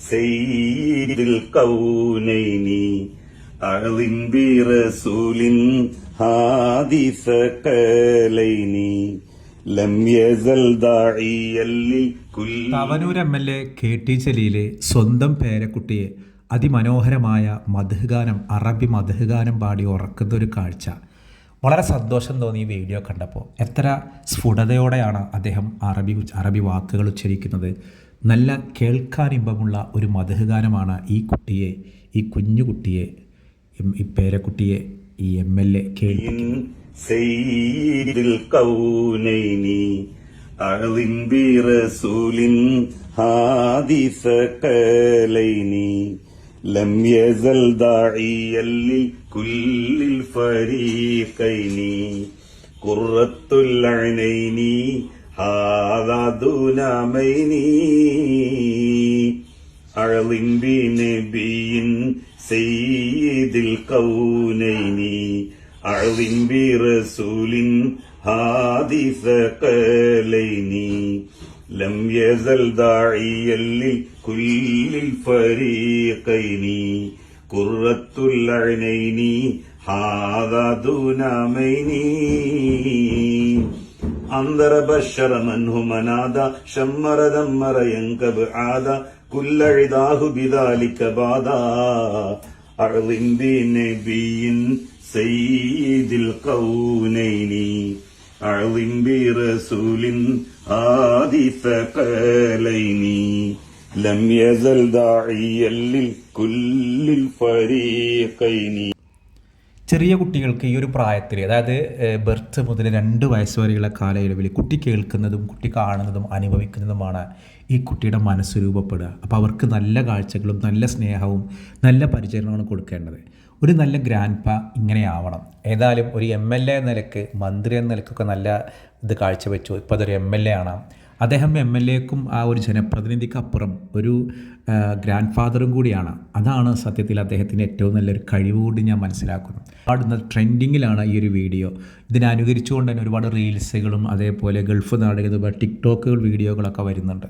സയ്യിദുൽ കൗനൈനി അഅ്ളിം ബിറസൂലിൻ ഹാദിസ കലൈനി ലം യസൽ ദാഇയൽ ലിൽകുൽ. Thavanur MLA KT Jaleel സ്വന്തം പേരക്കുട്ടിയെ അതിമനോഹരമായ മദ്ഹ് ഗാനം, അറബി മദ്ഹ് ഗാനം പാടി ഉറക്കുന്ന ഒരു കാഴ്ച വളരെ സന്തോഷം തോന്നി ഈ വീഡിയോ കണ്ടപ്പോൾ. എത്ര സ്ഫുടതയോടെയാണ് അദ്ദേഹം അറബി വാക്കുകൾ ഉച്ചരിക്കുന്നത്. നല്ല കേൾക്കാൻ ഇമ്പമുള്ള ഒരു മദ്ഹ് ഗാനമാണ് ഈ കുഞ്ഞു കുട്ടിയെ, ഈ പേരക്കുട്ടിയെ ഈ MLA കേൾപ്പിക്കുന്നത്. സയ്യിദുൽ കൗനൈനി അഅ്ളിം ബിറസൂലിൻ ഹാദിസ കലൈനി ലം യസൽ ദാഇയൽ ലിൽകുല്ലിൽ ഫരീഖൈനി ഖുർറത്തുൽ ഐനൈനി ഹാദാ ദുനാമൈനി അഅ്ളിം ബിനബിയിൻ സയ്യിദുൽ കൗനൈനി അഅ്ളിം ബിറസൂലിൻ ഹാദിസ കലൈനി ലം യസൽ ദാഇയൽ ലിൽകുല്ലിൽ ഫരീഖൈനി ഖുർറത്തുൽ ഐനൈനി ഹാദാ ദുനാമൈനി അൻദറ ബശറ മൻഹു മനാദ ശമ്മറ ദമ്മറ യൻകബ് ആദ കുല്ല ഇദാഹു ബിദാലിക ബാദാ അഅ്ളിം ബിനബിയിൻ സയ്യിദുൽ കൗനൈനി അഅ്ളിം ബിറസൂലിൻ ഹാദിസ കലൈനി ലം യസൽ ദാഇയൽ ലിൽകുല്ലിൽ ഫരീഖൈനി. ചെറിയ കുട്ടികൾക്ക് ഈ ഒരു പ്രായത്തിൽ, അതായത് ബർത്ത് മുതൽ 2 വയസ്സ് വരെയുള്ള കാലയളവിൽ കുട്ടി കേൾക്കുന്നതും കുട്ടി കാണുന്നതും അനുഭവിക്കുന്നതുമാണ് ഈ കുട്ടിയുടെ മനസ്സ് രൂപപ്പെടുക. അപ്പോൾ അവർക്ക് നല്ല കാഴ്ചകളും നല്ല സ്നേഹവും നല്ല പരിചരണമാണ് കൊടുക്കേണ്ടത്. ഒരു നല്ല ഗ്രാൻഡ് പാ ഇങ്ങനെയാവണം. ഏതായാലും ഒരു MLA എന്ന നിലക്ക്, മന്ത്രി എന്ന നിലക്കൊക്കെ നല്ല ഇത് കാഴ്ചവെച്ചു. ഇപ്പോൾ അതൊരു MLA ആണ്. അദ്ദേഹം MLAക്കും ആ ഒരു ജനപ്രതിനിധിക്ക് അപ്പുറം ഒരു ഗ്രാൻഡ് ഫാദറും കൂടിയാണ്. അതാണ് സത്യത്തിൽ അദ്ദേഹത്തിൻ്റെ ഏറ്റവും നല്ലൊരു കഴിവ് കൂടി ഞാൻ മനസ്സിലാക്കുന്നു. ഒരുപാട് ട്രെൻഡിങ്ങിലാണ് ഈ ഒരു വീഡിയോ. ഇതിനനുകരിച്ചുകൊണ്ട് തന്നെ ഒരുപാട് റീൽസുകളും അതേപോലെ ഗൾഫ് നാടുകളിൽ ടിക്ടോക്കുകൾ വീഡിയോകളൊക്കെ വരുന്നുണ്ട്.